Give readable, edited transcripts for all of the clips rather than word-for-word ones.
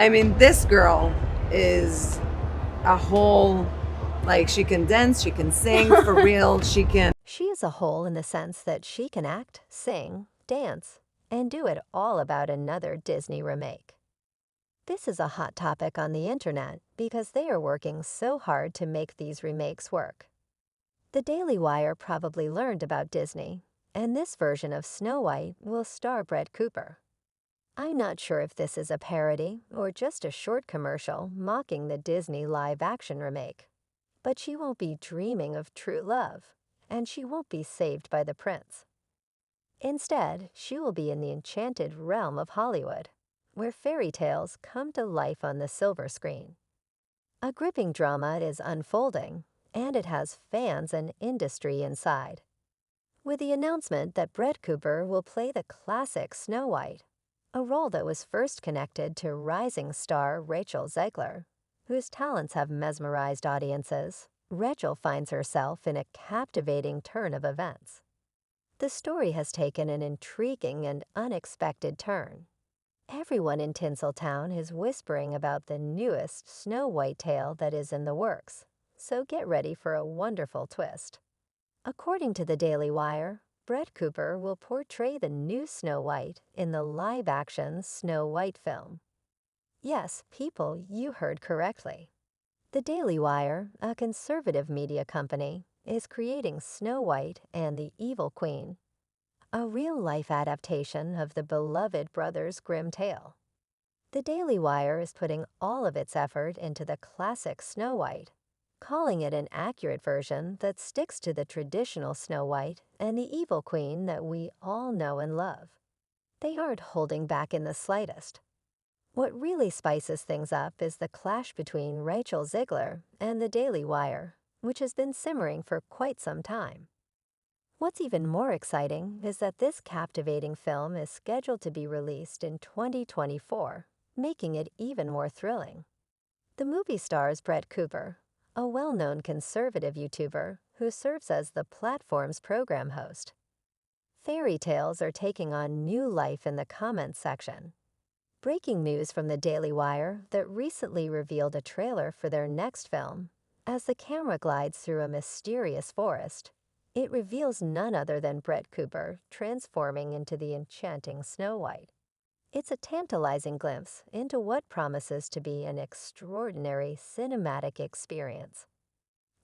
I mean, this girl is a whole, like, she can dance, she can sing for real, she can. She is a whole in the sense that she can act, sing, dance, and do it all about another Disney remake. This is a hot topic on the internet because they are working so hard to make these remakes work. The Daily Wire probably learned about Disney, and this version of Snow White will star Brett Cooper. I'm not sure if this is a parody or just a short commercial mocking the Disney live-action remake. But she won't be dreaming of true love, and she won't be saved by the prince. Instead, she will be in the enchanted realm of Hollywood, where fairy tales come to life on the silver screen. A gripping drama is unfolding, and it has fans and industry inside. With the announcement that Brett Cooper will play the classic Snow White, a role that was first connected to rising star Rachel Zegler, whose talents have mesmerized audiences, Rachel finds herself in a captivating turn of events. The story has taken an intriguing and unexpected turn. Everyone in Tinseltown is whispering about the newest Snow White tale that is in the works, so get ready for a wonderful twist. According to the Daily Wire, Brett Cooper will portray the new Snow White in the live-action Snow White film. Yes, people, you heard correctly. The Daily Wire, a conservative media company, is creating Snow White and the Evil Queen, a real-life adaptation of the beloved Brothers Grimm tale. The Daily Wire is putting all of its effort into the classic Snow White, calling it an accurate version that sticks to the traditional Snow White and the Evil Queen that we all know and love. They aren't holding back in the slightest. What really spices things up is the clash between Rachel Zegler and the Daily Wire, which has been simmering for quite some time. What's even more exciting is that this captivating film is scheduled to be released in 2024, making it even more thrilling. The movie stars Brett Cooper, a well-known conservative YouTuber who serves as the platform's program host. Fairy tales are taking on new life in the comments section. Breaking news from the Daily Wire that recently revealed a trailer for their next film. As the camera glides through a mysterious forest, it reveals none other than Brett Cooper transforming into the enchanting Snow White. It's a tantalizing glimpse into what promises to be an extraordinary cinematic experience.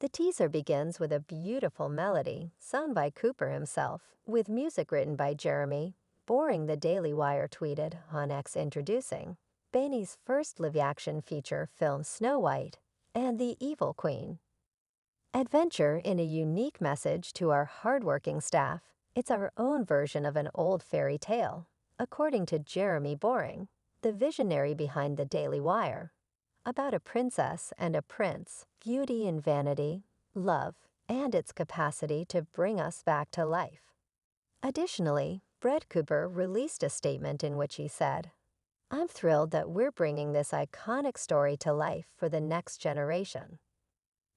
The teaser begins with a beautiful melody sung by Cooper himself, with music written by Jeremy. Boring, the Daily Wire tweeted on X, introducing Benny's first live-action feature film Snow White and the Evil Queen. Adventure in a unique message to our hardworking staff. It's our own version of an old fairy tale, according to Jeremy Boring, the visionary behind the Daily Wire, about a princess and a prince, beauty and vanity, love, and its capacity to bring us back to life. Additionally, Brett Cooper released a statement in which he said, "I'm thrilled that we're bringing this iconic story to life for the next generation."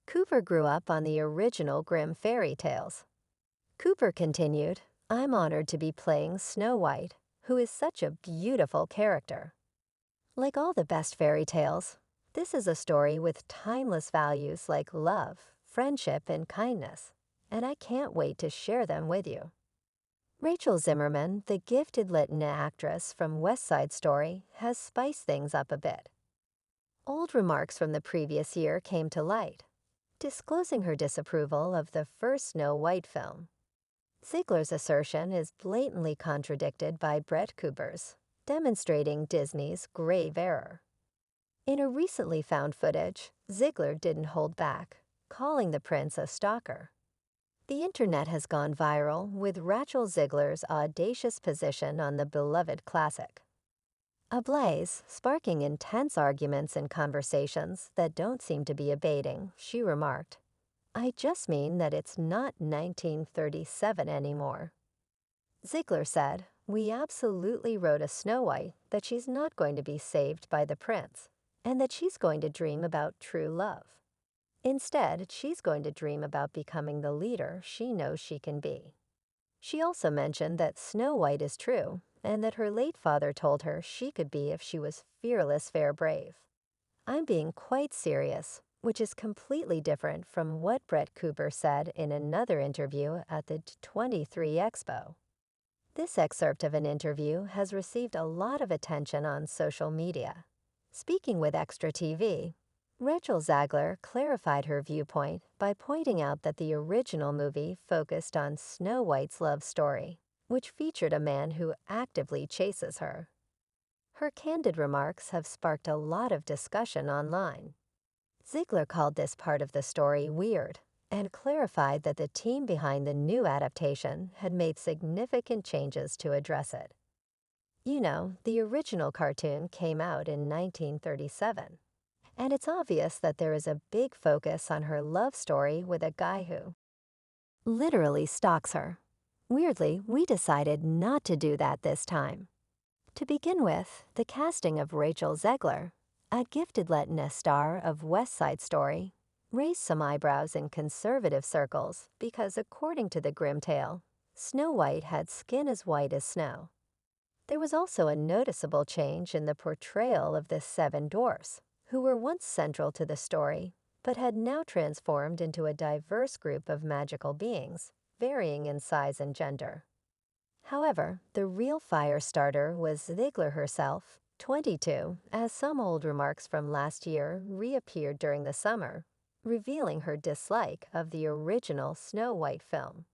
Cooper grew up on the original Grimm fairy tales. Cooper continued, "I'm honored to be playing Snow White, who is such a beautiful character. Like all the best fairy tales, this is a story with timeless values like love, friendship, and kindness, and I can't wait to share them with you." Rachel Zimmerman, the gifted Latina actress from West Side Story, has spiced things up a bit. Old remarks from the previous year came to light, disclosing her disapproval of the first Snow White film. Ziegler's assertion is blatantly contradicted by Brett Cooper's, demonstrating Disney's grave error. In a recently found footage, Ziegler didn't hold back, calling the prince a stalker. The internet has gone viral with Rachel Zegler's audacious position on the beloved classic. Ablaze, sparking intense arguments and conversations that don't seem to be abating, she remarked, "I just mean that it's not 1937 anymore." Ziegler said, "We absolutely wrote a Snow White that she's not going to be saved by the prince, and that she's going to dream about true love. Instead, she's going to dream about becoming the leader she knows she can be." She also mentioned that Snow White is true and that her late father told her she could be if she was fearless, fair, brave. I'm being quite serious, which is completely different from what Brett Cooper said in another interview at the 23 Expo. This excerpt of an interview has received a lot of attention on social media. Speaking with Extra TV, Rachel Zegler clarified her viewpoint by pointing out that the original movie focused on Snow White's love story, which featured a man who actively chases her. Her candid remarks have sparked a lot of discussion online. Ziegler called this part of the story weird and clarified that the team behind the new adaptation had made significant changes to address it. You know, the original cartoon came out in 1937, and it's obvious that there is a big focus on her love story with a guy who literally stalks her. Weirdly, we decided not to do that this time. To begin with, the casting of Rachel Zegler, a gifted Latina star of West Side Story, raised some eyebrows in conservative circles because, according to the grim tale, Snow White had skin as white as snow. There was also a noticeable change in the portrayal of the 7 dwarfs, who were once central to the story, but had now transformed into a diverse group of magical beings, varying in size and gender. However, the real fire starter was Ziegler herself, 22, as some old remarks from last year reappeared during the summer, revealing her dislike of the original Snow White film.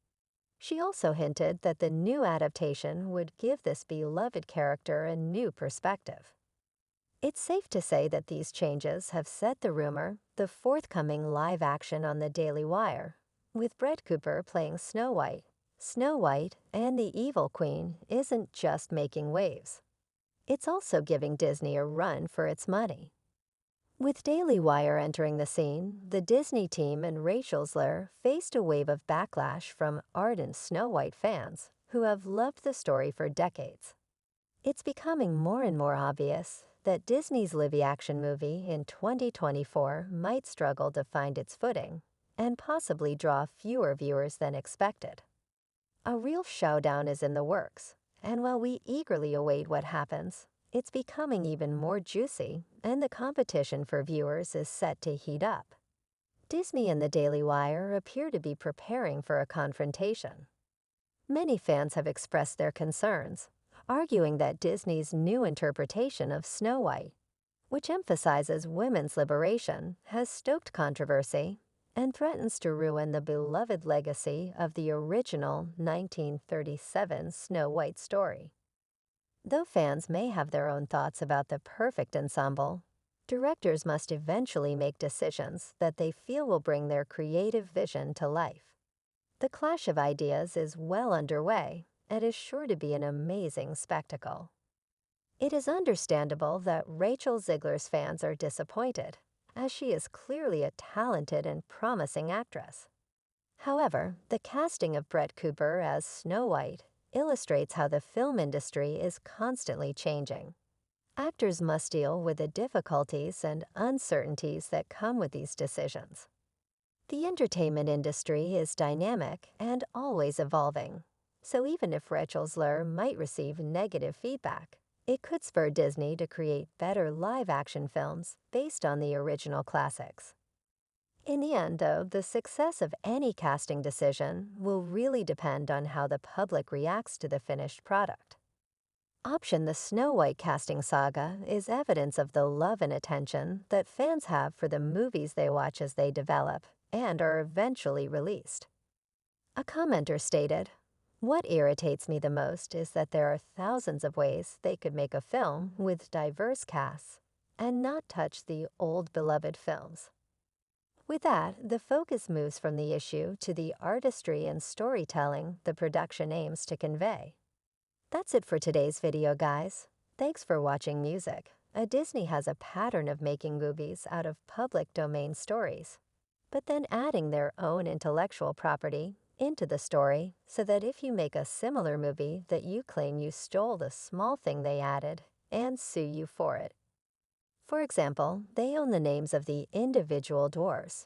She also hinted that the new adaptation would give this beloved character a new perspective. It's safe to say that these changes have set the rumor the forthcoming live action on the Daily Wire, with Brett Cooper playing Snow White. Snow White and the Evil Queen isn't just making waves. It's also giving Disney a run for its money. With Daily Wire entering the scene, the Disney team and Rachel Zegler faced a wave of backlash from ardent Snow White fans who have loved the story for decades. It's becoming more and more obvious that Disney's live-action movie in 2024 might struggle to find its footing and possibly draw fewer viewers than expected. A real showdown is in the works, and while we eagerly await what happens, it's becoming even more juicy, and the competition for viewers is set to heat up. Disney and the Daily Wire appear to be preparing for a confrontation. Many fans have expressed their concerns, arguing that Disney's new interpretation of Snow White, which emphasizes women's liberation, has stoked controversy and threatens to ruin the beloved legacy of the original 1937 Snow White story. Though fans may have their own thoughts about the perfect ensemble, directors must eventually make decisions that they feel will bring their creative vision to life. The clash of ideas is well underway and is sure to be an amazing spectacle. It is understandable that Rachel Zegler's fans are disappointed, as she is clearly a talented and promising actress. However, the casting of Brett Cooper as Snow White illustrates how the film industry is constantly changing. Actors must deal with the difficulties and uncertainties that come with these decisions. The entertainment industry is dynamic and always evolving, so even if Rachel Zegler might receive negative feedback, it could spur Disney to create better live-action films based on the original classics. In the end, though, the success of any casting decision will really depend on how the public reacts to the finished product. The Snow White casting saga is evidence of the love and attention that fans have for the movies they watch as they develop and are eventually released. A commenter stated, "What irritates me the most is that there are thousands of ways they could make a film with diverse casts and not touch the old beloved films." With that, the focus moves from the issue to the artistry and storytelling the production aims to convey. That's it for today's video, guys. Thanks for watching music. Disney has a pattern of making movies out of public domain stories, but then adding their own intellectual property into the story so that if you make a similar movie that you claim you stole the small thing they added and sue you for it. For example, they own the names of the individual dwarfs,